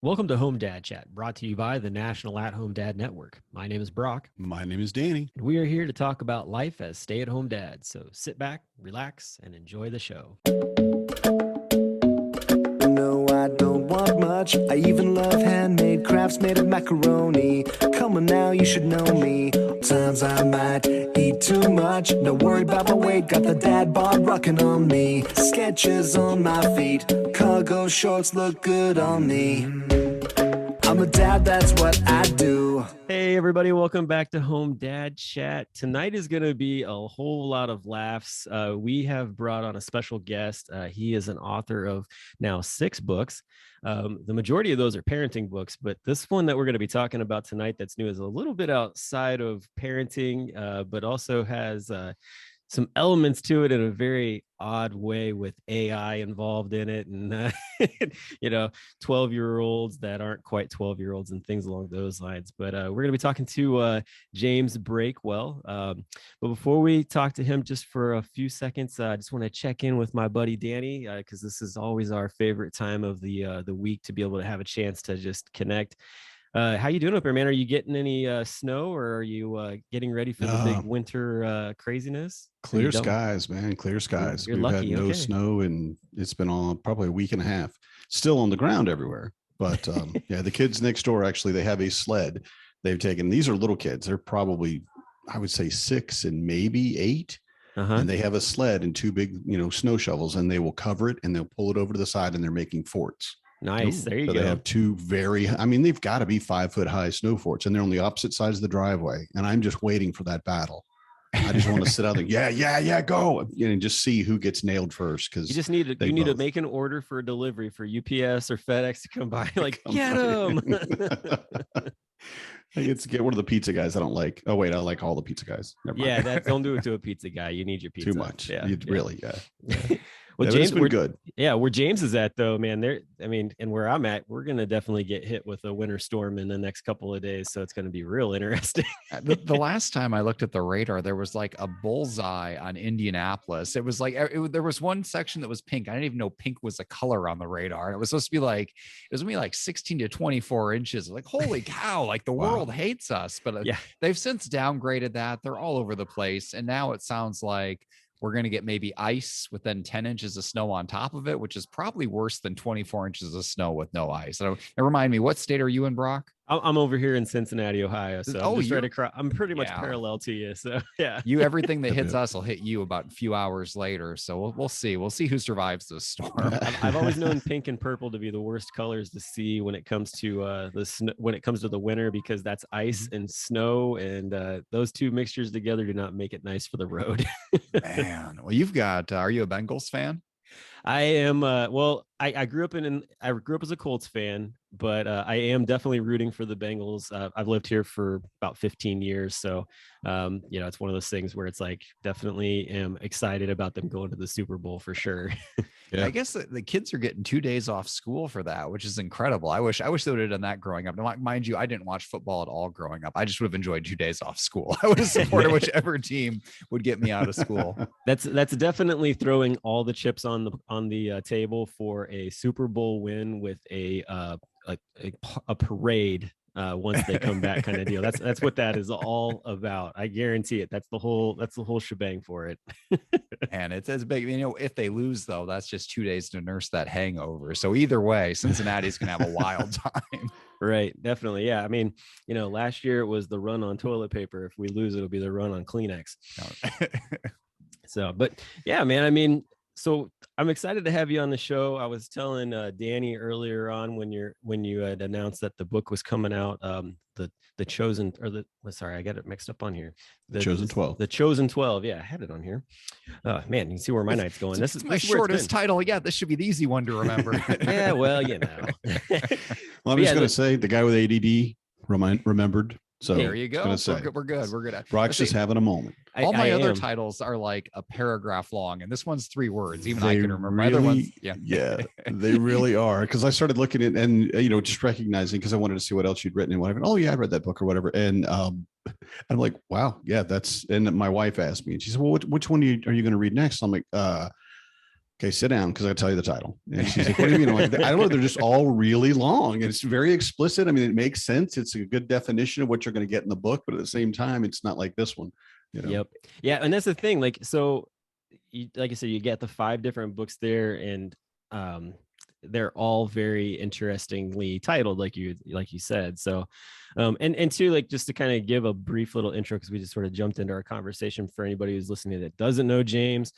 Welcome to Home Dad Chat, brought to you by the National At-Home Dad Network. My name is Brock, My name is Danny. and we are here to talk about life as stay-at-home dads. So sit back, relax, and enjoy the show. No, I don't want much. I even love handmade crafts made of macaroni. Come on now, you should know me. Times I might eat too much. No worry about my weight, got the dad bod rocking on me. Sketches on my feet, cargo shorts look good on me. I'm a dad, that's what I do. Hey, everybody, welcome back to Home Dad Chat. Tonight is going to be a whole lot of laughs. We have brought on a special guest. He is an author of now 6 books. The majority of those are parenting books, but this one that we're going to be talking about tonight that's new is a little bit outside of parenting, but also has some elements to it in a very odd way with AI involved in it, and 12-year-olds that aren't quite 12-year-olds and things along those lines. But we're going to be talking to James Breakwell. But before we talk to him, just for a few seconds, I just want to check in with my buddy Danny, because this is always our favorite time of the week to be able to have a chance to just connect. How you doing up there, man? Are you getting any snow, or are you getting ready for the big winter craziness? Clear skies, man. Clear skies. You're We've lucky. had no snow, and it's been on probably a week and a half. Still on the ground everywhere. But yeah, the kids next door, actually, they have a sled they've taken. These are little kids. They're probably, I would say, 6 and maybe 8. And they have a sled and 2 big, snow shovels, and they will cover it and they'll pull it over to the side, and they're making forts. Nice. There you go. They have 2 they've got to be 5-foot high snow forts, and they're on the opposite sides of the driveway. And I'm just waiting for that battle. I just want to sit out there. Yeah, go. And just see who gets nailed first. Cause you just need to make an order for a delivery for UPS or FedEx to come by. Like, get them. I get to get one of the pizza guys I don't like. Oh wait, I like all the pizza guys. Don't do it to a pizza guy. You need your pizza. Too much. Yeah. Really. Well, yeah, James, been good. Yeah, where James is at though, man, and where I'm at, we're gonna definitely get hit with a winter storm in the next couple of days. So it's gonna be real interesting. The last time I looked at the radar, there was like a bullseye on Indianapolis. It was like there was one section that was pink. I didn't even know pink was a color on the radar. And it was supposed to be like 16 to 24 inches. Like, holy cow! Like the world hates us. But they've since downgraded that. They're all over the place, and now it sounds like we're going to get maybe ice with then 10 inches of snow on top of it, which is probably worse than 24 inches of snow with no ice. So remind me, what state are you in, Brock? I'm over here in Cincinnati, Ohio. So I'm just right across. I'm pretty much parallel to you. So yeah, everything that hits us will hit you about a few hours later. So we'll see. We'll see who survives this storm. I've always known pink and purple to be the worst colors to see when it comes to when it comes to the winter, because that's ice and snow, and those two mixtures together do not make it nice for the road. Man, well, you've got. Are you a Bengals fan? I am. I grew up I grew up as a Colts fan, but I am definitely rooting for the Bengals. I've lived here for about 15 years, so it's one of those things where it's like definitely am excited about them going to the Super Bowl for sure. Yeah. I guess the kids are getting 2 days off school for that, which is incredible. I wish they would have done that growing up. Now, mind you, I didn't watch football at all growing up. I just would have enjoyed 2 days off school. I would have supported whichever team would get me out of school. That's definitely throwing all the chips on the table for a Super Bowl win with a parade once they come back, kind of deal. That's what that is all about. I guarantee it. That's the whole shebang for it. And it's as big, if they lose though, that's just 2 days to nurse that hangover. So either way, Cincinnati's gonna have a wild time. Right, definitely. Yeah, I mean, last year it was the run on toilet paper. If we lose, it'll be the run on Kleenex. So, but yeah, man, I mean, so I'm excited to have you on the show. I was telling Danny earlier on when you had announced that the book was coming out, the Chosen, or sorry, I got it mixed up on here. The Chosen 12. The Chosen 12. Yeah, I had it on here. Man, you can see where my night's going. This is my shortest title. Yeah, this should be the easy one to remember. Yeah, well, Well, I'm just going to say the guy with ADD remembered. So there you go. We're good. We're good. Brock's just having a moment. All my other titles are like a paragraph long, and this one's 3 words. Even I can remember. Other ones, yeah, they really are. Because I started looking at and just recognizing, because I wanted to see what else you'd written and whatever. Oh yeah, I read that book or whatever. And I'm like, wow, yeah, that's. And my wife asked me, and she said, well, which one are you going to read next? I'm like, okay, sit down because I tell you the title. And she's like, what do you mean? I'm like, I don't know. They're just all really long. And it's very explicit. I mean, it makes sense. It's a good definition of what you're going to get in the book, but at the same time, it's not like this one. You know? Yep. Yeah. And that's the thing. Like, so like I said, you get the 5 different books there, and they're all very interestingly titled, like you said. So and two, like, just to kind of give a brief little intro, because we just sort of jumped into our conversation, for anybody who's listening that doesn't know James.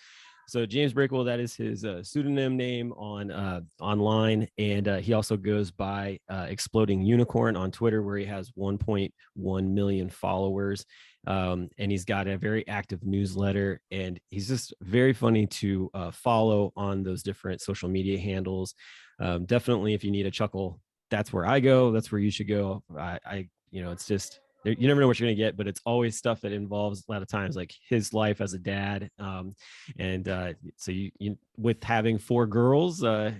So James Breakwell, that is his pseudonym name on online, and he also goes by Exploding Unicorn on Twitter, where he has 1.1 million followers, and he's got a very active newsletter, and he's just very funny to follow on those different social media handles. Definitely, if you need a chuckle, that's where I go. That's where you should go. It's just, you never know what you're going to get, but it's always stuff that involves, a lot of times, like his life as a dad. So you with having 4 girls, like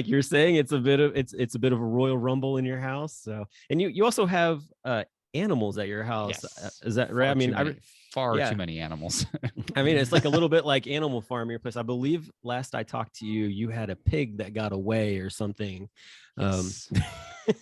you're saying, it's a bit of a royal rumble in your house. So, and you also have animals at your house. Yes. Is that right? Far too many animals. I mean, it's like a little bit like Animal Farm, your place. I believe last I talked to you, you had a pig that got away or something. Yes.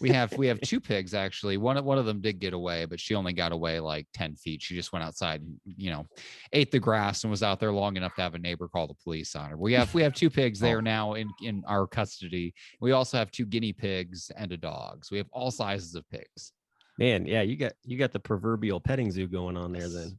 we have 2 pigs, actually. One of them did get away, but she only got away like 10 feet. She just went outside and, ate the grass and was out there long enough to have a neighbor call the police on her. We have 2 pigs. They are now in our custody. We also have 2 guinea pigs and a dog. So we have all sizes of pigs. Man, yeah, you got the proverbial petting zoo going on there then.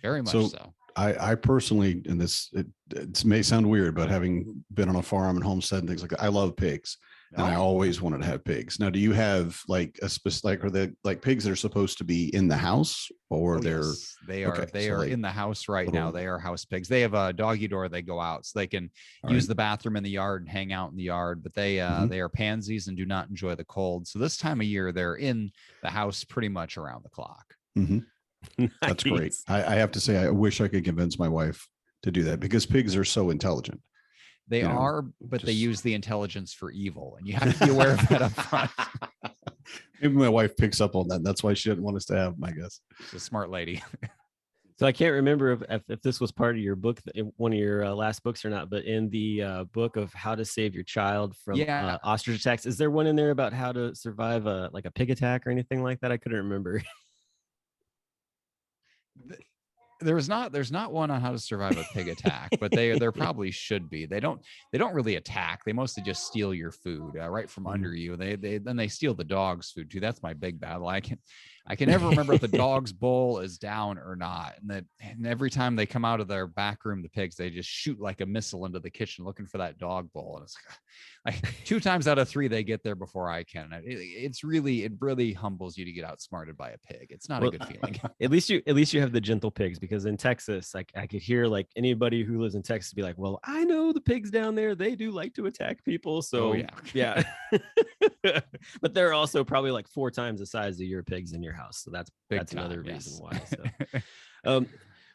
Very much so. I personally, and it may sound weird, but having been on a farm and homestead and things like that, I love pigs. And I always wanted to have pigs. Now, do you have like a specific, are they like pigs that are supposed to be in the house, or yes, they are in the house right now. They are house pigs. They have a doggy door. They go out so they can use the bathroom in the yard and hang out in the yard, but they are pansies and do not enjoy the cold. So this time of year, they're in the house pretty much around the clock. Mm-hmm. That's great. I have to say, I wish I could convince my wife to do that, because pigs are so intelligent. They are, but they use the intelligence for evil, and you have to be aware of that up front. Maybe my wife picks up on that. That's why she didn't want us to have them, I guess. She's a smart lady. So I can't remember if this was part of your book, one of your last books or not, but in the book of How to Save Your Child from Ostrich Attacks, is there one in there about how to survive a pig attack or anything like that? I couldn't remember. There's not one on how to survive a pig attack, but there probably should be. They don't really attack. They mostly just steal your food right from under you. They steal the dog's food too. That's my big battle. I can never remember if the dog's bowl is down or not. And every time they come out of their back room, the pigs, they just shoot like a missile into the kitchen looking for that dog bowl. And it's like 2 times out of 3, they get there before I can. It really humbles you to get outsmarted by a pig. It's not a good feeling. At least you have the gentle pigs, because in Texas, like, I could hear like anybody who lives in Texas be like, well, I know the pigs down there, they do like to attack people. So yeah. But they're also probably like 4 times the size of your pigs in your house. So that's another reason why. So.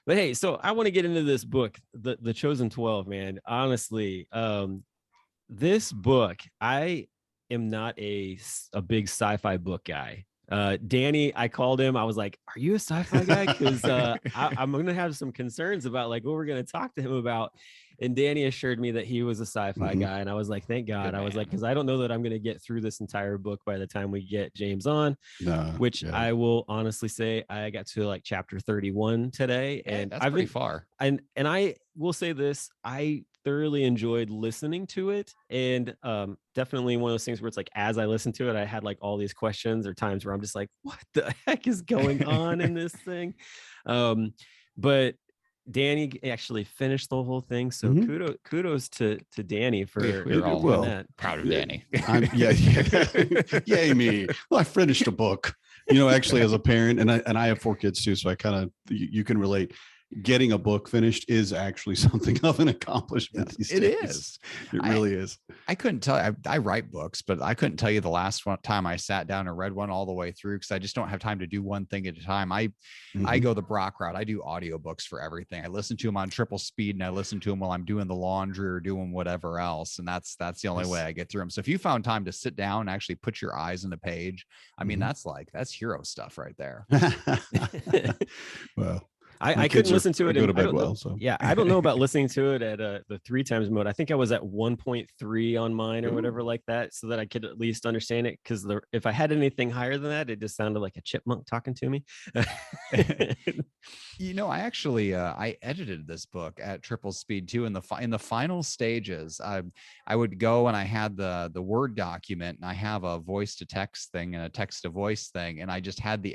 But hey, so I want to get into this book, the Chosen 12, man. Honestly, this book, I am not a big sci-fi book guy. Danny, I called him. I was like, are you a sci-fi guy? Because I'm going to have some concerns about like what we're going to talk to him about. And Danny assured me that he was a sci-fi guy. And I was like, thank God. I was like, because I don't know that I'm going to get through this entire book by the time we get James on, I will honestly say I got to like chapter 31 today. And that's pretty far. And I will say this, I thoroughly enjoyed listening to it. And definitely one of those things where it's like, as I listened to it, I had like all these questions or times where I'm just like, what the heck is going on in this thing? But Danny actually finished the whole thing. So kudos to Danny for that. Proud of Danny. Yay me. Well, I finished a book, actually, as a parent, and I have 4 kids too. So I kind of, you can relate. Getting a book finished is actually something of an accomplishment. It is. It really is. I couldn't tell you. I write books, but I couldn't tell you the last time I sat down and read one all the way through, because I just don't have time to do one thing at a time. I go the Brock route. I do audiobooks for everything. I listen to them on triple speed, and I listen to them while I'm doing the laundry or doing whatever else. And that's the only way I get through them. So if you found time to sit down and actually put your eyes on the page, I mean, that's hero stuff right there. Well. My I couldn't kids listen to it. go to I bed don't know. well. So Yeah, I don't know about listening to it at the 3 times mode. I think I was at 1.3 on mine or whatever like that, so that I could at least understand it. Because if I had anything higher than that, it just sounded like a chipmunk talking to me. I actually I edited this book at triple speed too. In the final stages, I would go and I had the Word document, and I have a voice to text thing and a text to voice thing, and I just had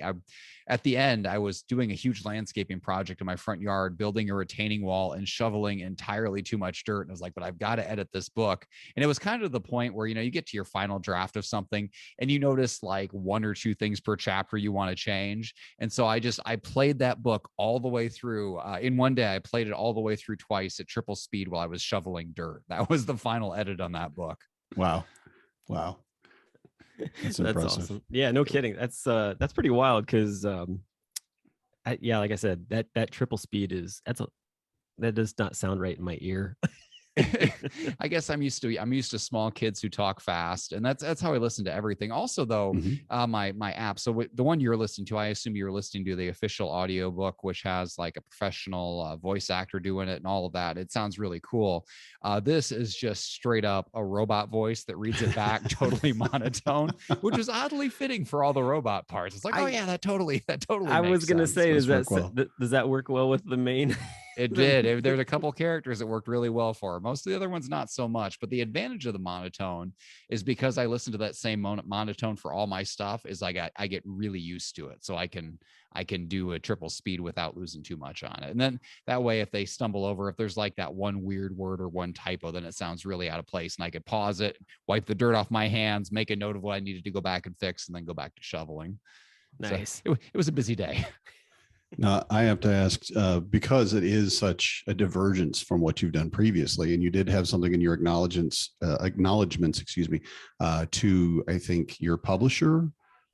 at the end I was doing a huge landscaping project in my front yard, building a retaining wall and shoveling entirely too much dirt, and I was like, but I've got to edit this book. And it was kind of the point where you get to your final draft of something and you notice like 1 or 2 things per chapter you want to change. And so I played that book all the way through. In one day, I played it all the way through twice at triple speed while I was shoveling dirt. That was the final edit on that book. wow. That's impressive. Awesome. Yeah, no kidding. That's pretty wild because like I said, that triple speed that does not sound right in my ear. I guess I'm used to small kids who talk fast, and that's how I listen to everything. Also, though, my app. So the one you're listening to, I assume you're listening to the official audio book, which has like a professional voice actor doing it and all of that. It sounds really cool. This is just straight up a robot voice that reads it back, totally monotone, which is oddly fitting for all the robot parts. It's like, oh yeah, that totally. I was gonna say, does that work well with the main? It did. There's a couple characters that worked really well for. Most of the other ones, not so much. But the advantage of the monotone is because I listen to that same monotone for all my stuff. Is I get really used to it, so I can do a triple speed without losing too much on it. And then that way, if they stumble over, if there's like that one weird word or one typo, then it sounds really out of place, and I could pause it, wipe the dirt off my hands, make a note of what I needed to go back and fix, and then go back to shoveling. Nice. So it was a busy day. Now, I have to ask, because it is such a divergence from what you've done previously, and you did have something in your acknowledgements, to, I think, your publisher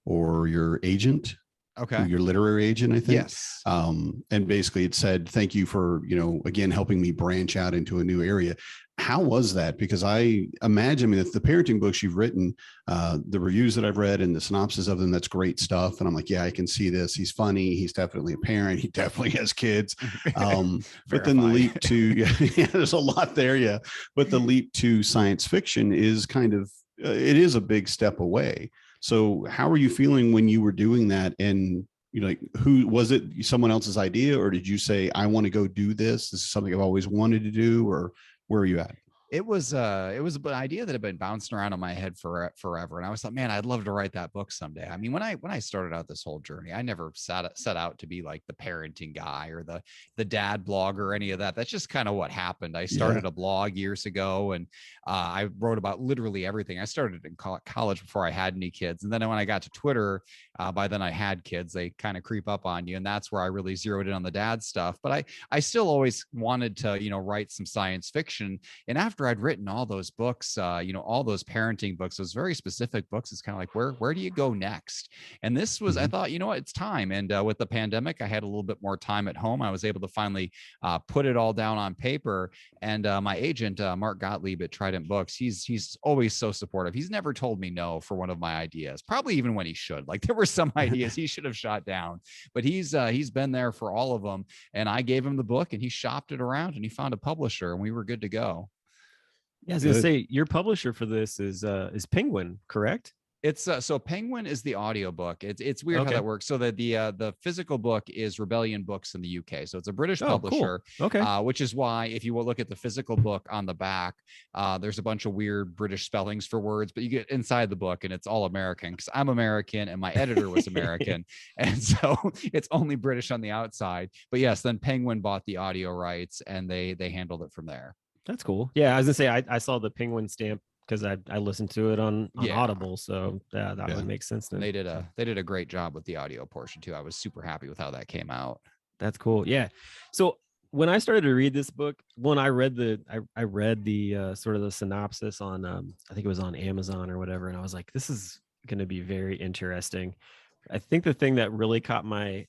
or your agent. Okay. Your literary agent, I think. Yes. And basically it said, thank you for, again, helping me branch out into a new area. How was that? Because I imagine, if the parenting books you've written, the reviews that I've read and the synopsis of them, that's great stuff. And I'm like, yeah, I can see this. He's funny. He's definitely a parent. He definitely has kids. But then the leap to, there's a lot there. Yeah. But the leap to science fiction is kind of, it is a big step away. So how are you feeling when you were doing that? And who was it? Someone else's idea, or did you say, I want to go do this? This is something I've always wanted to do, or where are you at? It was an idea that had been bouncing around in my head for forever. And I was like, man, I'd love to write that book someday. I mean, when I started out this whole journey, I never set out to be like the parenting guy or the dad blog or any of that. That's just kind of what happened. I started a blog years ago, and I wrote about literally everything. I started in college before I had any kids. And then when I got to Twitter, by then I had kids. They kind of creep up on you. And that's where I really zeroed in on the dad stuff. But I still always wanted to, write some science fiction. And after I'd written all those books, all those parenting books, those very specific books, it's kind of like, where do you go next? And this was, I thought, it's time. And with the pandemic, I had a little bit more time at home. I was able to finally put it all down on paper. And my agent, Mark Gottlieb at Trident Books, he's always so supportive. He's never told me no for one of my ideas, probably even when he should. Like, there were some ideas he should have shot down, but he's been there for all of them. And I gave him the book, and he shopped it around, and he found a publisher, and we were good to go. Yeah, I was gonna say, your publisher for this is Penguin, correct? It's so Penguin is the audiobook. It's weird how that works. So that the physical book is Rebellion Books in the UK. So it's a British publisher. Cool. Okay. Which is why if you will look at the physical book on the back, there's a bunch of weird British spellings for words, but you get inside the book and it's all American, because I'm American and my editor was American. And so it's only British on the outside. But yes, then Penguin bought the audio rights and they handled it from there. That's cool. Yeah, I was gonna say, I saw the Penguin stamp because I listened to it on Audible, so that would make sense. Then they did a great job with the audio portion too. I was super happy with how that came out. That's cool. Yeah. So when I started to read this book, when I read the sort of the synopsis on I think it was on Amazon or whatever, and I was like, this is going to be very interesting. I think the thing that really caught my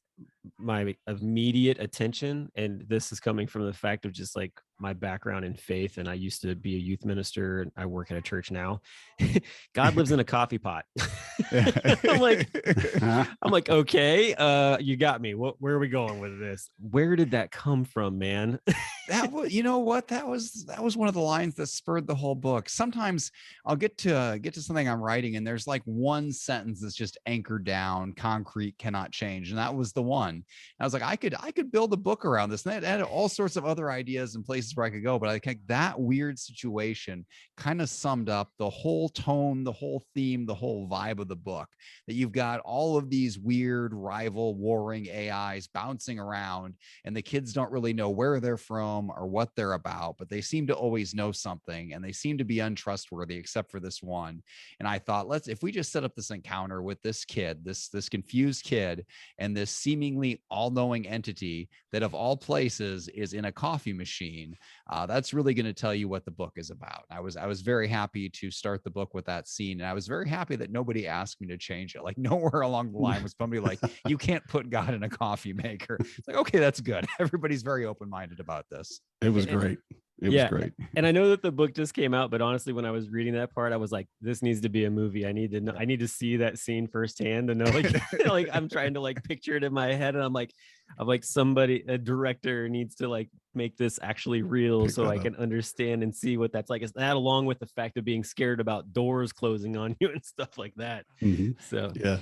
my immediate attention, and this is coming from the fact of just like my background in faith, and I used to be a youth minister and I work at a church now. God lives in a coffee pot. I'm like, okay, you got me. Where are we going with this? Where did that come from, man? That was, you know what, that was one of the lines that spurred the whole book. Sometimes I'll get to something I'm writing and there's like one sentence that's just anchored down, concrete, cannot change, and that was the one. And I was like, I could build a book around this, and I had all sorts of other ideas and places where I could go, but I think that weird situation kind of summed up the whole tone, the whole theme, the whole vibe of the book. That you've got all of these weird rival warring AIs bouncing around, and the kids don't really know where they're from or what they're about, but they seem to always know something, and they seem to be untrustworthy except for this one. And I thought, if we just set up this encounter with this kid, this confused kid, and this seemingly all-knowing entity that of all places is in a coffee machine, that's really going to tell you what the book is about. I was very happy to start the book with that scene, and I was very happy that nobody asked me to change it. Like nowhere along the line was somebody like, you can't put God in a coffee maker. It's like, okay, that's good. Everybody's very open-minded about this. It was great. It was great. And I know that the book just came out, but honestly, when I was reading that part, I was like, this needs to be a movie. I need to know, I need to see that scene firsthand to know, like, like I'm trying to like picture it in my head. And I'm like somebody, a director needs to like make this actually real so I can understand and see what that's like. Is that along with the fact of being scared about doors closing on you and stuff like that. Mm-hmm. So, yeah.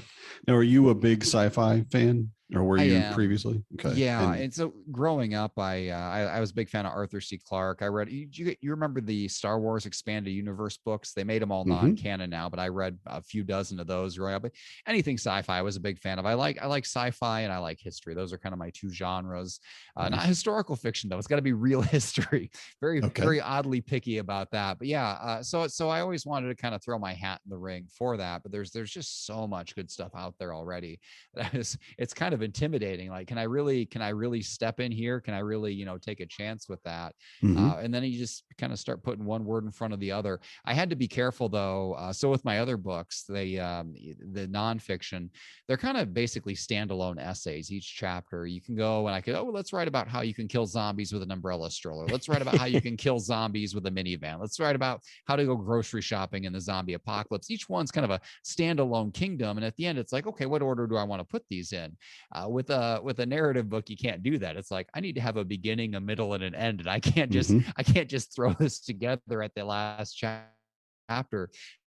Now, are you a big sci-fi fan? Or were you previously? Okay. Yeah. And so growing up, I was a big fan of Arthur C. Clarke. I read, you remember the Star Wars Expanded Universe books? They made them all non-canon now, but I read a few dozen of those growing up. But anything sci-fi I was a big fan of. I like sci-fi and I like history. Those are kind of my two genres. Not historical fiction though. It's got to be real history. Very oddly picky about that. But yeah, so I always wanted to kind of throw my hat in the ring for that. But there's just so much good stuff out there already. It's kind of intimidating. Like, can I really step in here? Can I really, take a chance with that? And then you just kind of start putting one word in front of the other. I had to be careful though. So with my other books, the nonfiction, they're kind of basically standalone essays. Each chapter you can go and I could, let's write about how you can kill zombies with an umbrella stroller. Let's write about how you can kill zombies with a minivan. Let's write about how to go grocery shopping in the zombie apocalypse. Each one's kind of a standalone kingdom. And at the end, it's like, okay, what order do I want to put these in? With a narrative book, you can't do that. It's like, I need to have a beginning, a middle, and an end, and I can't just throw this together at the last chapter.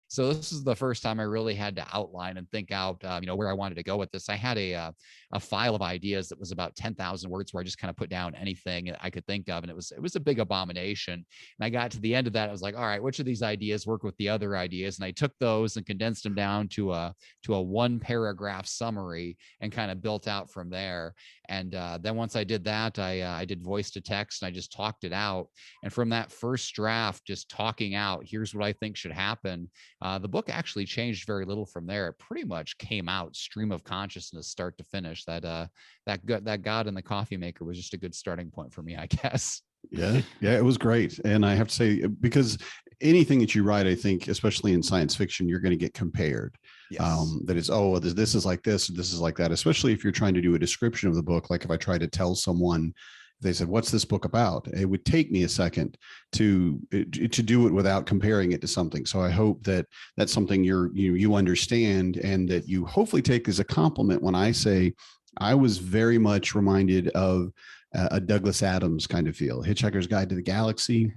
So this is the first time I really had to outline and think out, where I wanted to go with this. I had a file of ideas that was about 10,000 words where I just kind of put down anything I could think of. And it was a big abomination. And I got to the end of that. I was like, all right, which of these ideas work with the other ideas? And I took those and condensed them down to a 1-paragraph summary and kind of built out from there. And then once I did that, I did voice to text and I just talked it out. And from that first draft, just talking out, here's what I think should happen. The book actually changed very little from there. It pretty much came out stream of consciousness, start to finish. That God in the coffee maker was just a good starting point for me, I guess. Yeah, it was great. And I have to say, because anything that you write, I think, especially in science fiction, you're going to get compared. Yes. That is, this is like this is like that, especially if you're trying to do a description of the book. Like if I try to tell someone, they said, what's this book about? It would take me a second to do it without comparing it to something. So I hope that that's something you understand, and that you hopefully take as a compliment when I say I was very much reminded of a Douglas Adams kind of feel, Hitchhiker's Guide to the Galaxy,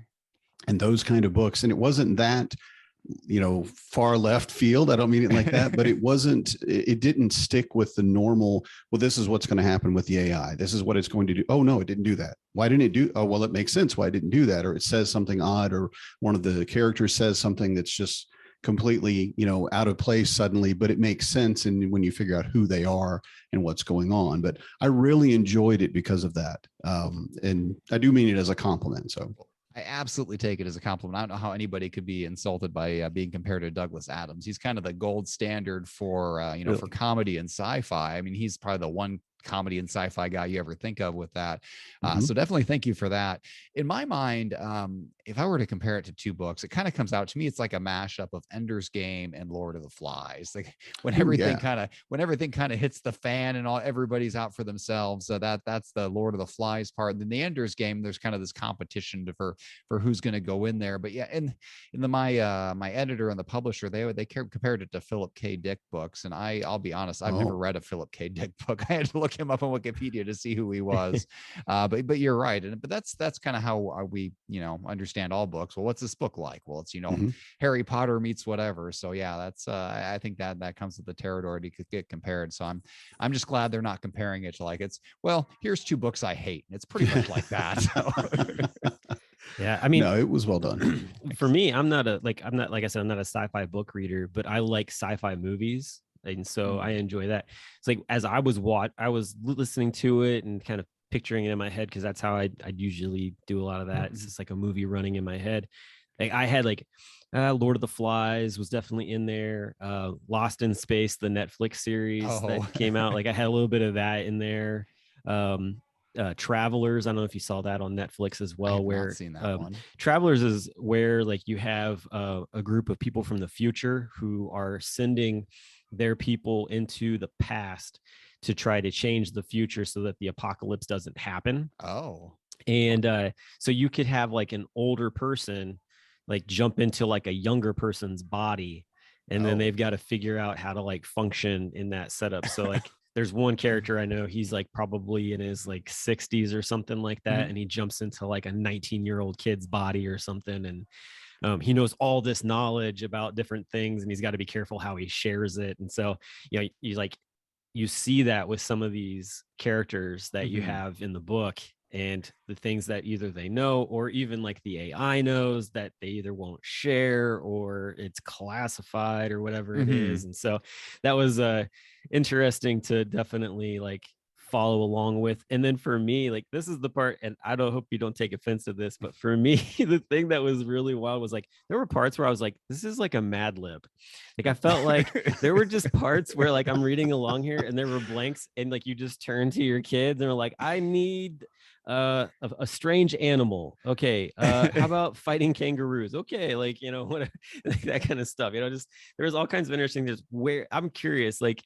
and those kind of books. And it wasn't that, far left field. I don't mean it like that, but it didn't stick with the normal, well, this is what's going to happen with the AI. This is what it's going to do. Oh, no, it didn't do that. Why didn't it do? Oh, well, it makes sense why it didn't do that. Or it says something odd, or one of the characters says something that's just completely, out of place suddenly, but it makes sense. And when you figure out who they are and what's going on, but I really enjoyed it because of that. And I do mean it as a compliment. So I absolutely take it as a compliment. I don't know how anybody could be insulted by being compared to Douglas Adams. He's kind of the gold standard for, for comedy and sci-fi. I mean, he's probably the one comedy and sci-fi guy you ever think of with that. Mhm. So definitely thank you for that. In my mind, if I were to compare it to two books, it kind of comes out to me, it's like a mashup of Ender's Game and Lord of the Flies. Like when Ooh, everything yeah. kind of hits the fan and all everybody's out for themselves. So that's the Lord of the Flies part. And then the Ender's Game, there's kind of this competition for who's going to go in there. But yeah, my editor and the publisher, they compared it to Philip K. Dick books. And I'll be honest, I've never Oh. read a Philip K. Dick book. I had to look him up on Wikipedia to see who he was. But you're right. But that's kind of how we, understand all books. Well, what's this book like? Well, it's, Mhm. Harry Potter meets whatever. So yeah, that's I think that comes with the territory to get compared. So I'm just glad they're not comparing it to like here's two books I hate. It's pretty much like that. So. Yeah, I mean, No, it was well done. for me, I'm not like I said, I'm not a sci-fi book reader, but I like sci-fi movies, and so I enjoy that. It's like as I was listening to it and kind of picturing it in my head, because that's how I usually do a lot of that. It's just like a movie running in my head. Like I had like Lord of the Flies was definitely in there. Lost in Space, the Netflix series that came out. Like I had a little bit of that in there. Um, Travelers. I don't know if you saw that on Netflix as I well, have not where seen that one. Travelers is where like you have a group of people from the future who are sending their people into the past to try to change the future so that the apocalypse doesn't happen. Oh. And so you could have like an older person like jump into like a younger person's body, and then they've got to figure out how to like function in that setup. So like there's one character I know, he's like probably in his like 60s or something like that, and he jumps into like a 19-year-old kid's body or something, and he knows all this knowledge about different things, and he's got to be careful how he shares it. And so you see that with some of these characters that you have in the book, and the things that either they know or even like the AI knows that they either won't share or it's classified or whatever it is. And so that was interesting to definitely like follow along with. And then for me, like this is the part, and I don't hope you don't take offense to this, but for me, the thing that was really wild was like there were parts where I was like, this is like a Mad Lib. Like I felt like there were just parts where like I'm reading along here and there were blanks, and like you just turn to your kids and are like, I need a strange animal. Okay, how about fighting kangaroos? Okay, like what like that kind of stuff. Just there's all kinds of interesting. There's where I'm curious, like,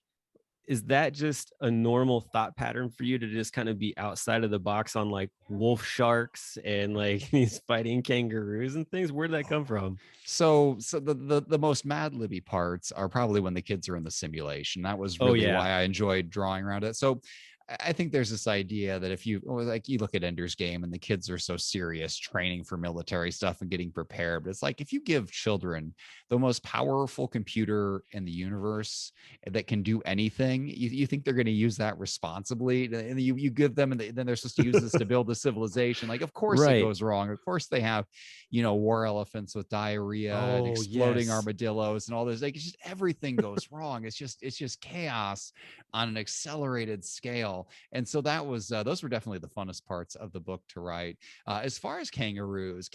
is that just a normal thought pattern for you to just kind of be outside of the box on like wolf sharks and like these fighting kangaroos and things? Where did that come from? So the most Mad Libby parts are probably when the kids are in the simulation. That was Oh really yeah. why I enjoyed drawing around it. So I think there's this idea that if you look at Ender's Game and the kids are so serious training for military stuff and getting prepared, but it's like if you give children the most powerful computer in the universe that can do anything, you think they're going to use that responsibly? And you give them, and then they're supposed to use this to build a civilization. Like, of course it Right. goes wrong. Of course they have, war elephants with diarrhea and exploding armadillos and all this. Like, it's just everything goes wrong. It's just chaos on an accelerated scale. And so that was those were definitely the funnest parts of the book to write. As far as kangaroos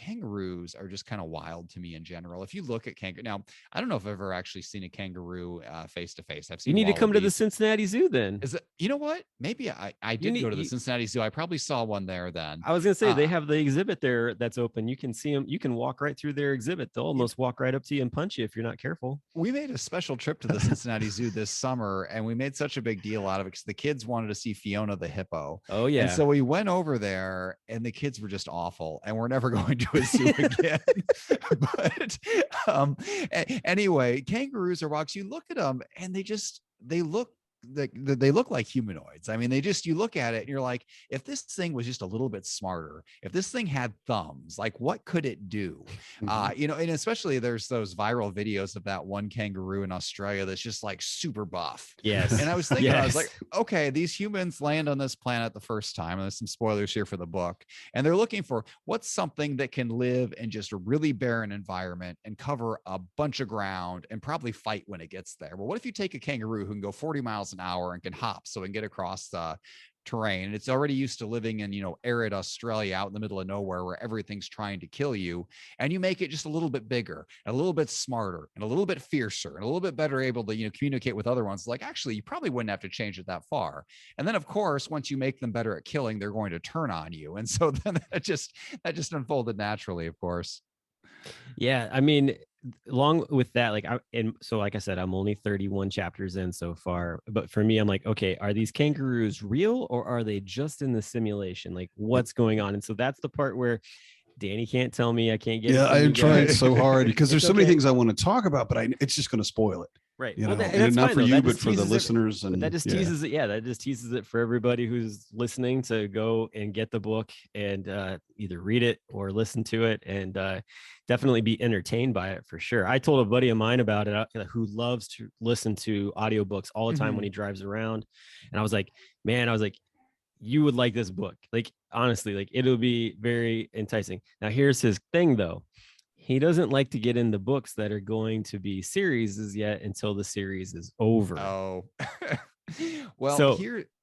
are just kind of wild to me in general. If you look at kangaroo, now I don't know if I've ever actually seen a kangaroo face to face. I've seen You need to come to the wallabies. Cincinnati Zoo then. Is it? You know what? Maybe I did go to the Cincinnati Zoo. I probably saw one there then. I was gonna say they have the exhibit there that's open. You can see them. You can walk right through their exhibit. They'll almost walk right up to you and punch you if you're not careful. We made a special trip to the Cincinnati Zoo this summer, and we made such a big deal out of it because the kids wanted to see Fiona the hippo. Oh yeah. And so we went over there, and the kids were just awful, and we're never going to a zoo again. But anyway, kangaroos are walks. You look at them, and they look like humanoids. I mean, you look at it and you're like, if this thing was just a little bit smarter, if this thing had thumbs, like what could it do? And especially there's those viral videos of that one kangaroo in Australia that's just like super buff. Yes. And I was thinking, I was like, okay, these humans land on this planet the first time, and there's some spoilers here for the book, and they're looking for what's something that can live in just a really barren environment and cover a bunch of ground and probably fight when it gets there. Well, what if you take a kangaroo who can go 40 miles an hour and can hop so it can get across terrain. It's already used to living in, arid Australia out in the middle of nowhere where everything's trying to kill you. And you make it just a little bit bigger, and a little bit smarter, and a little bit fiercer, and a little bit better able to, communicate with other ones. Like, actually, you probably wouldn't have to change it that far. And then, of course, once you make them better at killing, they're going to turn on you. And so then that just unfolded naturally, of course. Yeah, I mean, along with that, like I said, I'm only 31 chapters in so far. But for me, I'm like, okay, are these kangaroos real, or are they just in the simulation? Like, what's going on? And so that's the part where Danny can't tell me. I can't get. Yeah, I'm trying so hard because there's so many things I want to talk about, but it's just going to spoil it. Right. Well, that's not fine, for though. you, but for the listeners. And that just teases it. Yeah, that just teases it for everybody who's listening to go and get the book and either read it or listen to it, and definitely be entertained by it for sure. I told a buddy of mine about it who loves to listen to audiobooks all the time when he drives around. And I was like, man, you would like this book. Like, honestly, like, it'll be very enticing. Now, here's his thing, though. He doesn't like to get into books that are going to be series yet until the series is over. Oh, well, so,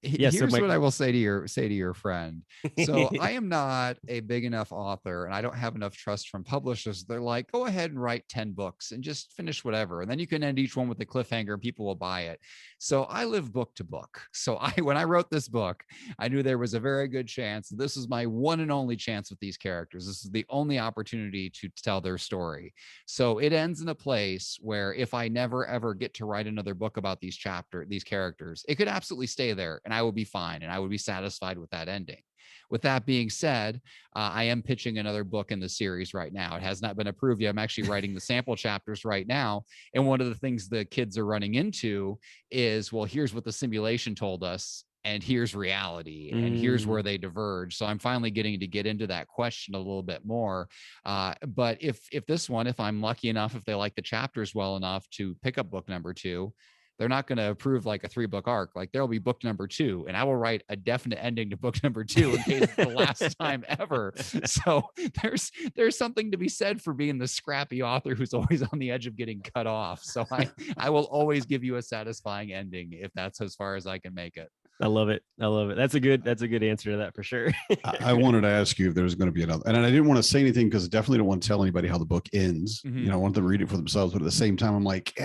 here's what I will say to your friend. So I am not a big enough author, and I don't have enough trust from publishers. They're like, go ahead and write 10 books and just finish whatever. And then you can end each one with a cliffhanger and people will buy it. So I live book to book. So when I wrote this book, I knew there was a very good chance. This is my one and only chance with these characters. This is the only opportunity to tell their story. So it ends in a place where if I never, ever get to write another book about these characters, it could absolutely stay there and I would be fine and I would be satisfied with that ending. With that being said, I am pitching another book in the series right now. It has not been approved yet. I'm actually writing the sample chapters right now. And one of the things the kids are running into is, well, here's what the simulation told us, and here's reality, and here's where they diverge. So I'm finally getting to get into that question a little bit more. But if I'm lucky enough, if they like the chapters well enough to pick up book number 2, they're not going to approve like a 3-book arc. Like, there'll be book number 2, and I will write a definite ending to book number 2 in case it's the last time ever. So there's something to be said for being the scrappy author who's always on the edge of getting cut off. So I will always give you a satisfying ending if that's as far as I can make it. I love it. That's a good answer to that for sure. I wanted to ask you if there was going to be another, and I didn't want to say anything because I definitely don't want to tell anybody how the book ends. I want them to read it for themselves, but at the same time, I'm like,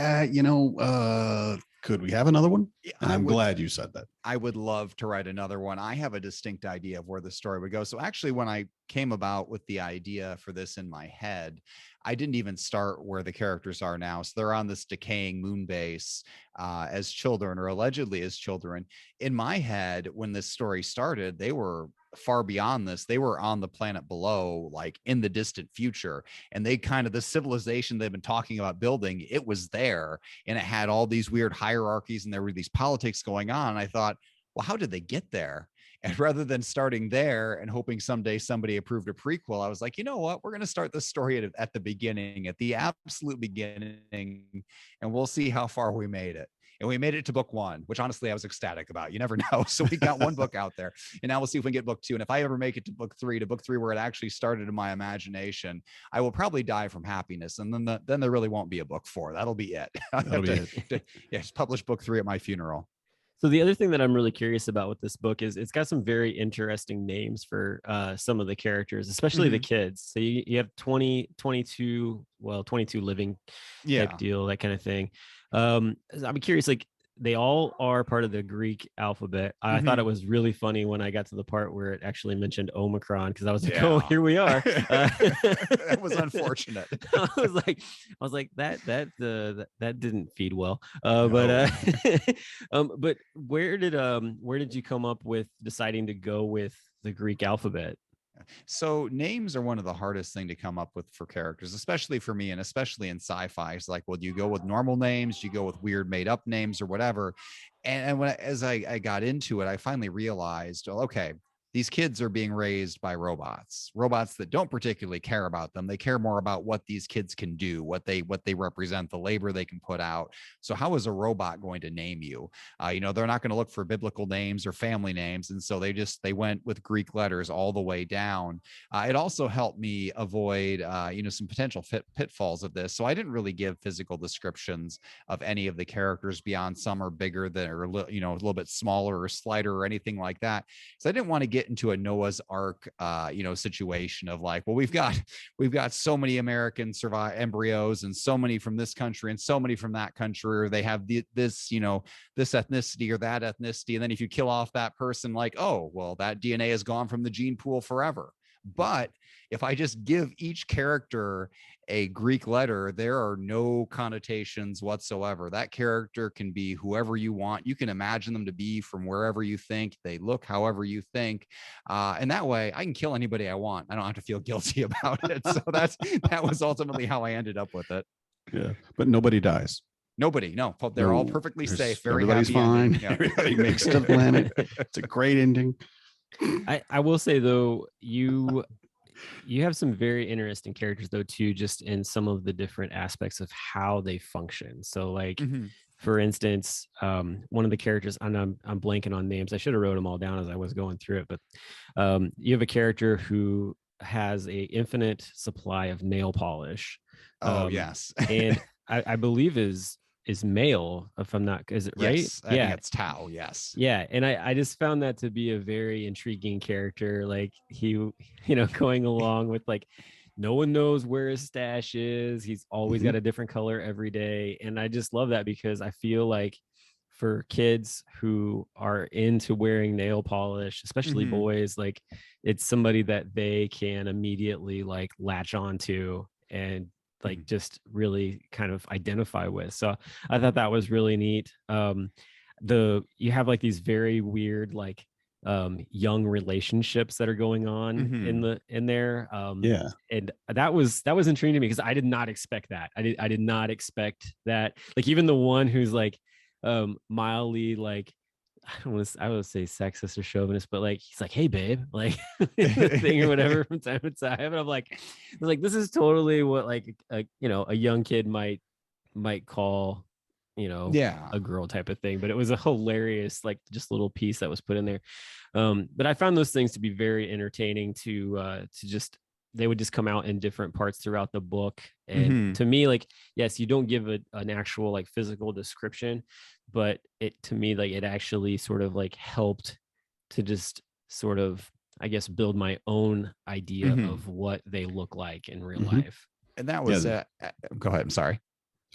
could we have another one? And I'm glad you said that. I would love to write another one. I have a distinct idea of where the story would go. So actually, when I came about with the idea for this in my head, I didn't even start where the characters are now. So they're on this decaying moon base as children, or allegedly as children. In my head, when this story started, they were far beyond this. They were on the planet below, like in the distant future. And they the civilization they've been talking about building, it was there. And it had all these weird hierarchies, and there were these politics going on. And I thought, well, how did they get there? And rather than starting there and hoping someday somebody approved a prequel, I was like, you know what? We're going to start this story at the beginning, at the absolute beginning, and we'll see how far we made it. And we made it to book 1, which honestly I was ecstatic about. You never know. So we got one book out there, and now we'll see if we can get book 2. And if I ever make it to book 3 where it actually started in my imagination, I will probably die from happiness. And then there really won't be a book 4. That'll be it. Just publish book 3 at my funeral. So the other thing that I'm really curious about with this book is it's got some very interesting names for some of the characters, especially the kids. So you have 22 living type deal, that kind of thing. I'm curious, like, they all are part of the Greek alphabet. I thought it was really funny when I got to the part where it actually mentioned Omicron, because I was like, oh, here we are. That was unfortunate. I was like that didn't feed well. But where did you come up with deciding to go with the Greek alphabet? So names are one of the hardest thing to come up with for characters, especially for me, and especially in sci-fi. It's like, well, do you go with normal names? Do you go with weird made up names or whatever? And as I got into it, I finally realized, well, okay, these kids are being raised by robots that don't particularly care about them. They care more about what these kids can do, what they represent, the labor they can put out. So how is a robot going to name you? They're not going to look for biblical names or family names. And so they went with Greek letters all the way down. It also helped me avoid, some potential pitfalls of this. So I didn't really give physical descriptions of any of the characters beyond some are bigger than, or, a little bit smaller or slighter or anything like that. So I didn't want to get into a Noah's Ark, situation of like, well, we've got so many American embryos and so many from this country and so many from that country, or they have this ethnicity or that ethnicity. And then if you kill off that person, like, oh, well, that DNA has gone from the gene pool forever. But if I just give each character a Greek letter, there are no connotations whatsoever. That character can be whoever you want. You can imagine them to be from wherever you think. They look however you think. And that way I can kill anybody I want. I don't have to feel guilty about it. So that was ultimately how I ended up with it. Yeah. But nobody dies. Nobody. No, they're all perfectly safe. Very everybody's happy fine. Yeah. Everybody makes it to the planet. It's a great ending. I will say though, you have some very interesting characters though too, just in some of the different aspects of how they function. So like for instance, one of the characters, and I'm blanking on names, I should have wrote them all down as I was going through it, but you have a character who has a infinite supply of nail polish. Yes. And I believe is male, if I'm not, is it right? Yes, I think it's Tao. Yes. Yeah. And I just found that to be a very intriguing character. Like he, going along with like, no one knows where his stash is. He's always got a different color every day. And I just love that because I feel like for kids who are into wearing nail polish, especially boys, like it's somebody that they can immediately like latch onto and like just really kind of identify with. So I thought that was really neat. You have like these very weird like young relationships that are going on in there. And that was intriguing to me because I did not expect that. I did not expect that. Like even the one who's like mildly like, I would say sexist or chauvinist, but like he's like, hey babe, like thing or whatever from time to time. And I'm like, this is totally what like a young kid might call a girl type of thing. But it was a hilarious like just little piece that was put in there. But I found those things to be very entertaining to just, they would just come out in different parts throughout the book. And to me, like, yes, you don't give an actual like physical description, but to me, like it actually sort of like helped to just sort of, I guess, build my own idea of what they look like in real life. And that was, go ahead. I'm sorry.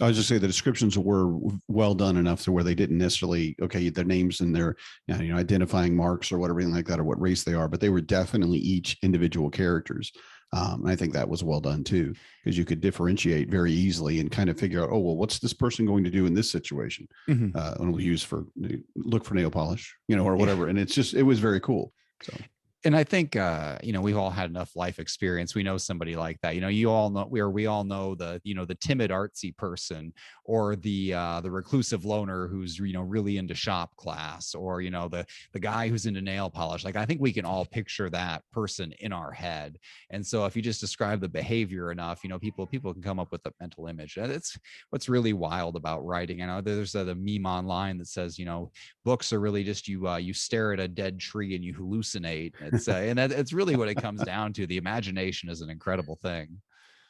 I was just saying the descriptions were well done enough to where they didn't necessarily, their names and their, identifying marks or whatever like that, or what race they are, but they were definitely each individual characters. And I think that was well done too, because you could differentiate very easily and kind of figure out, oh, well, what's this person going to do in this situation? And we'll look for nail polish, or whatever. And it was very cool. So. And I think, we've all had enough life experience. We know somebody like that. We all know the timid artsy person, or the reclusive loner who's, really into shop class, or, the guy who's into nail polish. Like, I think we can all picture that person in our head. And so if you just describe the behavior enough, people can come up with a mental image. That's what's really wild about writing. I know there's the meme online that says, books are really just you stare at a dead tree and you hallucinate. And it's really what it comes down to. The imagination is an incredible thing.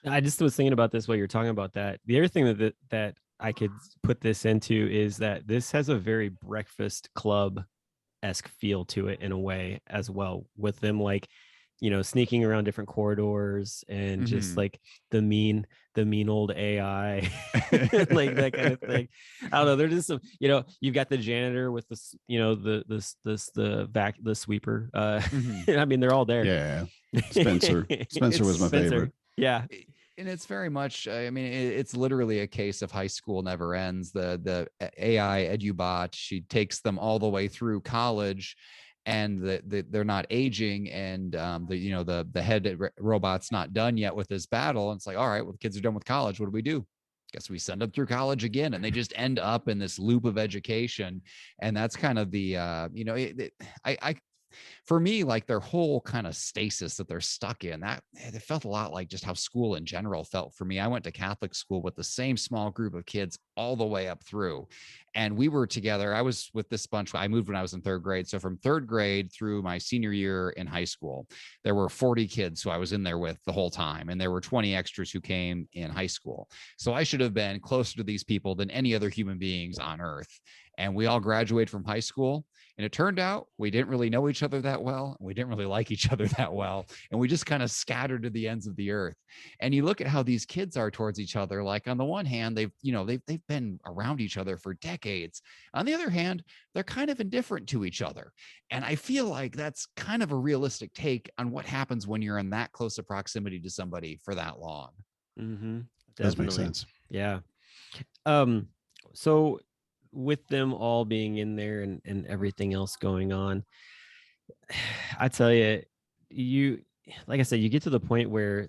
I just was thinking about this while you're talking about that. The other thing that I could put this into is that this has a very Breakfast Club-esque feel to it in a way as well, with them like, sneaking around different corridors and just like the mean old AI, like that kind of thing. I don't know. There's just some, you've got the janitor with this, the sweeper. I mean, they're all there. Yeah. Spencer was my favorite. Yeah. And it's very much, it's literally a case of high school never ends. The AI edubot, she takes them all the way through college, and they're not aging, and the head robot's not done yet with this battle. And it's like, all right, well, the kids are done with college. What do we do? Guess we send them through college again, and they just end up in this loop of education. And that's kind of the I for me, like their whole kind of stasis that they're stuck in, that it felt a lot like just how school in general felt for me. I went to Catholic school with the same small group of kids all the way up through. And we were together. I was with this bunch. I moved when I was in third grade. So from third grade through my senior year in high school, there were 40 kids who I was in there with the whole time. And there were 20 extras who came in high school. So I should have been closer to these people than any other human beings on earth. And we all graduated from high school. And it turned out we didn't really know each other that well. We didn't really like each other that well. And we just kind of scattered to the ends of the earth. And you look at how these kids are towards each other. Like on the one hand, they've been around each other for decades. On the other hand, they're kind of indifferent to each other. And I feel like that's kind of a realistic take on what happens when you're in that close of proximity to somebody for that long. Mm-hmm. Does make sense. Yeah. So with them all being in there and everything else going on, I tell you, like I said, you get to the point where,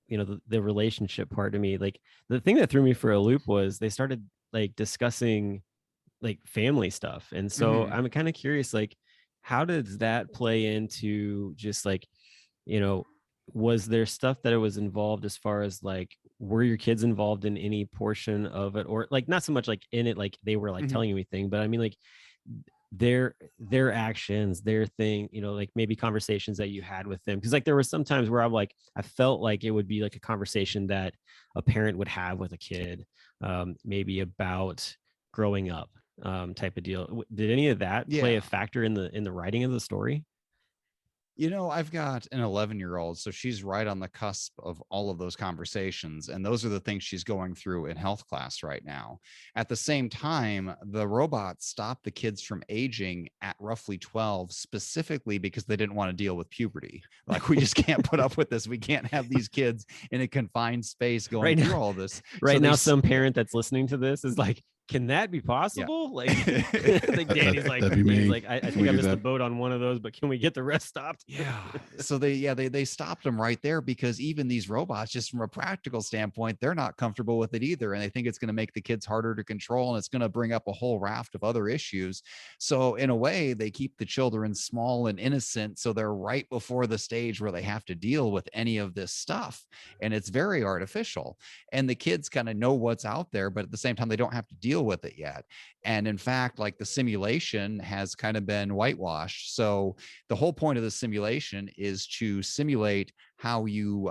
the relationship part of me, like the thing that threw me for a loop was they started like discussing like family stuff. And so I'm kind of curious, like, how does that play into just like, was there stuff that it was involved as far as like, were your kids involved in any portion of it, or like not so much like in it, like they were like telling you anything, but I mean like their actions, their thing, like maybe conversations that you had with them. Cause like there were some times where I felt like it would be like a conversation that a parent would have with a kid, maybe about growing up, type of deal. Did any of that play a factor in the writing of the story? I've got an 11-year-old, so she's right on the cusp of all of those conversations. And those are the things she's going through in health class right now. At the same time, the robots stopped the kids from aging at roughly 12, specifically because they didn't want to deal with puberty. Like, we just can't put up with this. We can't have these kids in a confined space going through all this. Right now, some parent that's listening to this is like, can that be possible? Yeah. Like Danny's like, I think I missed the boat on one of those, but can we get the rest stopped? Yeah. So they stopped them right there, because even these robots, just from a practical standpoint, they're not comfortable with it either. And they think it's going to make the kids harder to control, and it's going to bring up a whole raft of other issues. So in a way, they keep the children small and innocent. So they're right before the stage where they have to deal with any of this stuff. And it's very artificial. And the kids kind of know what's out there, but at the same time, they don't have to deal with it yet. And in fact, like the simulation has kind of been whitewashed. So the whole point of the simulation is to simulate how you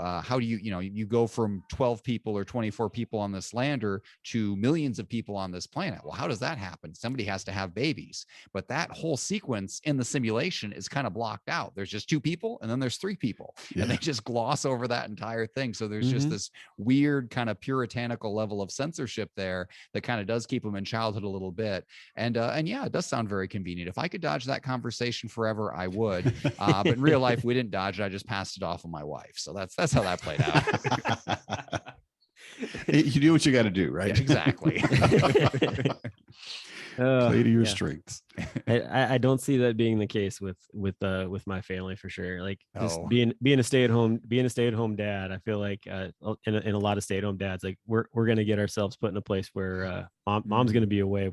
go from 12 people or 24 people on this lander to millions of people on this planet. Well, how does that happen? Somebody has to have babies, but that whole sequence in the simulation is kind of blocked out. There's just 2 people, and then there's 3 people, and they just gloss over that entire thing. So there's just this weird kind of puritanical level of censorship there that kind of does keep them in childhood a little bit. And yeah, it does sound very convenient. If I could dodge that conversation forever, I would. But in real life, we didn't dodge it. I just passed it off on my wife. So that's how that played out. You do what you got to do, right? Yeah, exactly. Play to your strengths. I don't see that being the case with my family for sure. Like just being a stay-at-home dad. I feel like in a lot of stay-at-home dads, like we're gonna get ourselves put in a place where mom's gonna be away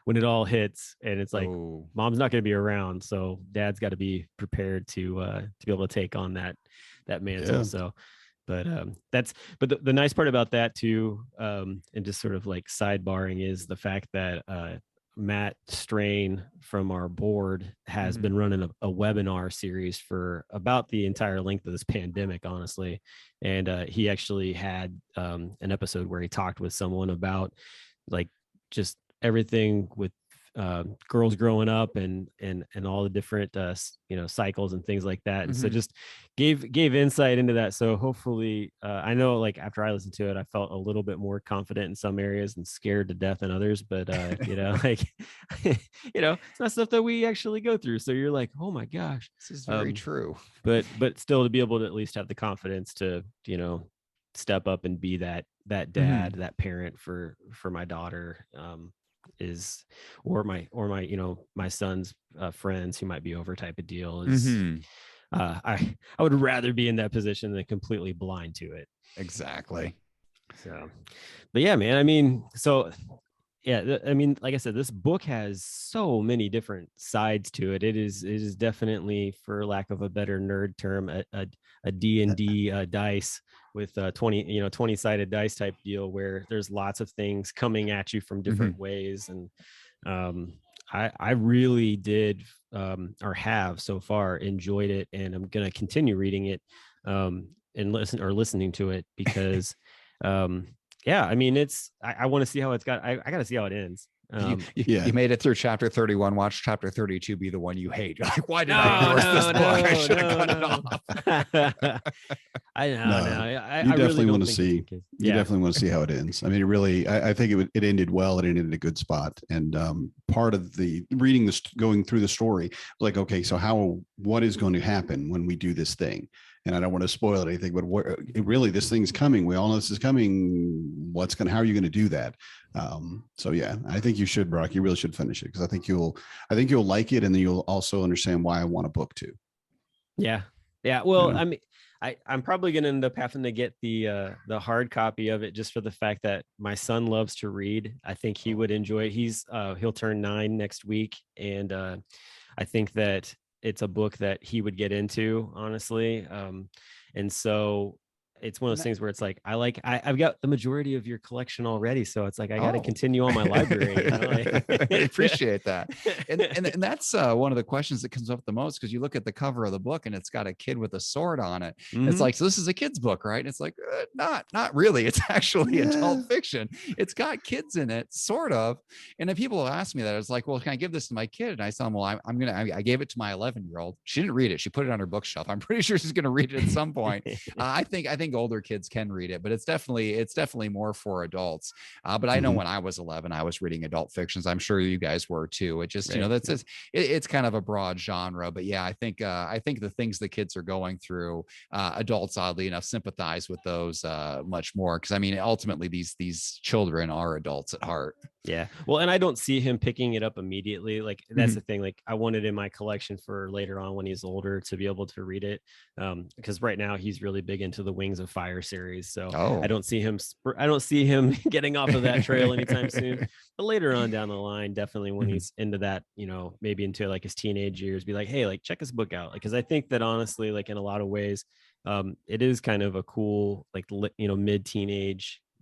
when it all hits, and it's like mom's not going to be around, so dad's got to be prepared to be able to take on that mantle. So but the nice part about that too, and just sort of like sidebarring, is the fact that Matt Strain from our board has been running a webinar series for about the entire length of this pandemic, honestly. And he actually had an episode where he talked with someone about like just everything with girls growing up and all the different cycles and things like that. And so just gave insight into that. So hopefully I know, like, after I listened to it, I felt a little bit more confident in some areas and scared to death in others. But like it's not stuff that we actually go through, so you're like, oh my gosh, this is very true. But still, to be able to at least have the confidence to step up and be that dad, that parent for my daughter, or my son's friends who might be over, type of deal is I would rather be in that position than completely blind to it. Exactly. So, but yeah, man, I mean, so yeah, I mean, like I said, this book has so many different sides to it. It is definitely, for lack of a better nerd term, a D&D dice with 20-sided dice type deal, where there's lots of things coming at you from different ways. And um, I really did, or have so far, enjoyed it, and I'm gonna continue reading it, and listening to it, because yeah, I mean, I want to see how it's got. I got to see how it ends. Yeah. You made it through chapter 31. Watch chapter 32 be the one you hate. You're like, why did I No, endorse no, this book? I no, should have no, cut it no. off. I know, No, no. you I really definitely don't want to think it's see. the case. You Yeah, definitely want to see how it ends. I mean, it really. I think it ended well. It ended in a good spot. And part of the reading this, going through the story, like, okay, so what is going to happen when we do this thing? And I don't want to spoil anything, but really, this thing's coming. We all know this is coming. How are you going to do that? So yeah, I think you should, Brock. You really should finish it, because I think you'll like it, and then you'll also understand why I want a book too. yeah, yeah. Well, Yeah. I mean, I'm probably gonna end up having to get the hard copy of it, just for the fact that my son loves to read. I think he would enjoy it. He'll turn 9 next week, and I think that it's a book that he would get into, honestly. And so it's one of those things where it's like, I've got the majority of your collection already, so it's like I got to continue on my library. You know? I appreciate that. And that's one of the questions that comes up the most, because you look at the cover of the book and it's got a kid with a sword on it. Mhm. It's like, so this is a kid's book, right? And it's like, not really. It's actually adult fiction. It's got kids in it, sort of. And then people ask me that, it's like, well, can I give this to my kid? And I tell them, well, I gave it to my 11-year-old. She didn't read it. She put it on her bookshelf. I'm pretty sure she's going to read it at some point. I think older kids can read it, but it's definitely more for adults. But I know when I was 11, I was reading adult fictions. I'm sure you guys were too. It just, Right. it's kind of a broad genre. But yeah, I think the things the kids are going through, adults, oddly enough, sympathize with those much more, because I mean, ultimately these children are adults at heart. Yeah. Well, and I don't see him picking it up immediately. Like, that's the thing. Like, I want it in my collection for later on when he's older to be able to read it. Because right now he's really big into the Wings of Fire series. So I don't see him getting off of that trail anytime soon. But later on down the line, definitely when he's into that, maybe into like his teenage years, be like, hey, like, check this book out. Like, because I think that honestly, like, in a lot of ways, it is kind of a cool, like,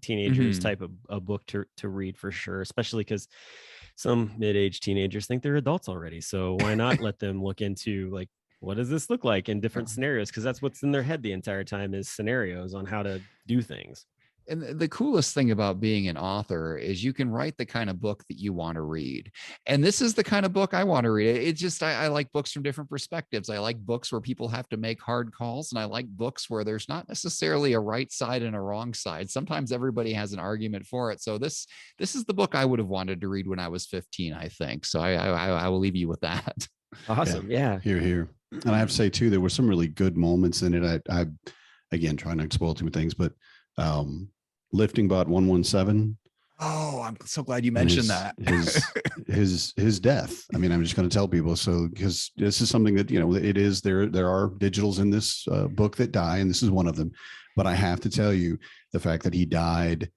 teenagers type of a book to read, for sure, especially because some mid-age teenagers think they're adults already. So why not let them look into, like, what does this look like in different scenarios? Because that's what's in their head the entire time, is scenarios on how to do things. And the coolest thing about being an author is you can write the kind of book that you want to read. And this is the kind of book I want to read. It's just, I like books from different perspectives. I like books where people have to make hard calls. And I like books where there's not necessarily a right side and a wrong side. Sometimes everybody has an argument for it. So this is the book I would have wanted to read when I was 15, I think. So I will leave you with that. Awesome. Yeah. Here. And I have to say too, there were some really good moments in it. I again, trying not to spoil too many things, but Lifting Bot 117. Oh, I'm so glad you mentioned that. his death. I mean, I'm just going to tell people, so, because this is something that, it is there are digitals in this book that die, and this is one of them. But I have to tell you, the fact that he died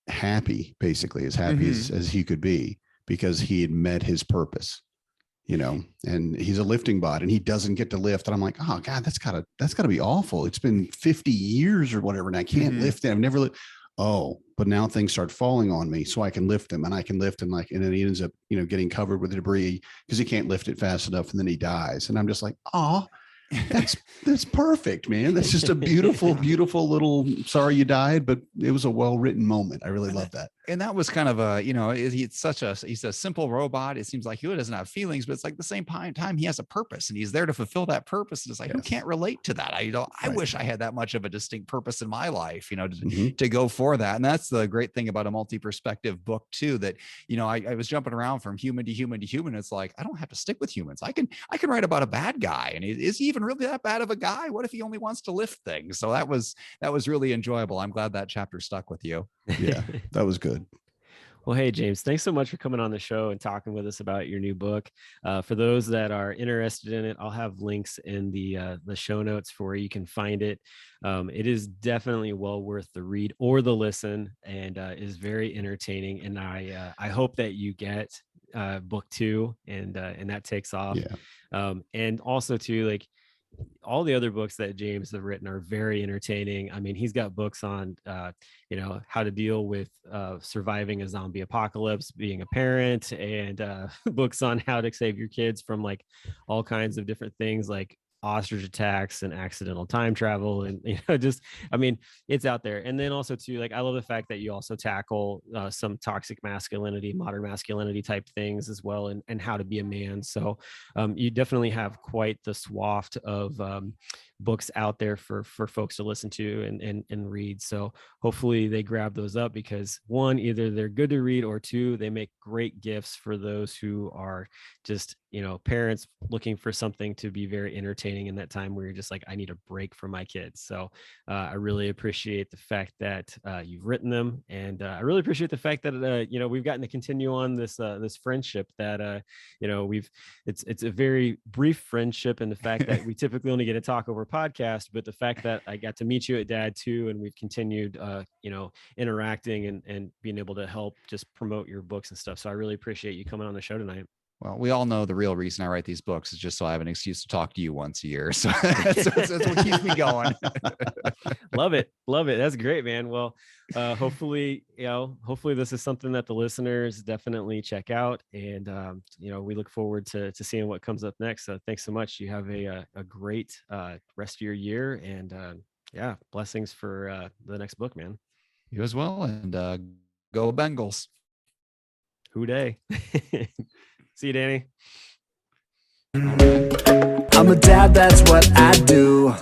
happy, basically as happy as he could be, because he had met his purpose. And he's a lifting bot and he doesn't get to lift. And I'm like, oh God, that's gotta be awful. It's been 50 years or whatever, and I can't lift it. I've never but now things start falling on me, so I can lift him, and I can lift him, and then he ends up, getting covered with debris because he can't lift it fast enough, and then he dies. And I'm just like, oh, that's perfect, man. That's just a beautiful, beautiful little, sorry you died, but it was a well-written moment. I really love that. And that was kind of he's a simple robot. It seems like he doesn't have feelings, but it's like the same time he has a purpose, and he's there to fulfill that purpose. And it's like, who can't relate to that? I wish I had that much of a distinct purpose in my life, to go for that. And that's the great thing about a multi-perspective book too, that, I was jumping around from human to human to human. It's like, I don't have to stick with humans. I can write about a bad guy. And is he even really that bad of a guy? What if he only wants to lift things? So that was really enjoyable. I'm glad that chapter stuck with you. Yeah, that was good. Well, hey, James, thanks so much for coming on the show and talking with us about your new book. For those that are interested in it, I'll have links in the show notes for where you can find it. It is definitely well worth the read or the listen, and is very entertaining. And I hope that you get book 2 and that takes off. Yeah. And also too, like, all the other books that James have written are very entertaining. I mean, he's got books on, how to deal with surviving a zombie apocalypse, being a parent, and books on how to save your kids from like all kinds of different things like ostrich attacks and accidental time travel. And, just, I mean, it's out there. And then also too, like, I love the fact that you also tackle some toxic masculinity, modern masculinity type things as well, and how to be a man. So you definitely have quite the swath of books out there for folks to listen to and read. So hopefully they grab those up, because one, either they're good to read, or two, they make great gifts for those who are just, parents looking for something to be very entertaining in that time where you're just like, I need a break from my kids. So I really appreciate the fact that you've written them, and I really appreciate the fact that we've gotten to continue on this friendship that it's a very brief friendship, and the fact that we typically only get to talk over podcast, but the fact that I got to meet you at Dad too, and we've continued interacting and being able to help just promote your books and stuff. So I really appreciate you coming on the show tonight. Well, we all know the real reason I write these books is just so I have an excuse to talk to you once a year. So that's what keeps me going. Love it. That's great, man. Well, hopefully this is something that the listeners definitely check out, and we look forward to seeing what comes up next. So thanks so much. You have a great rest of your year, and blessings for the next book, man. You as well, and go Bengals. Who day? See you, Danny. I'm a dad, that's what I do.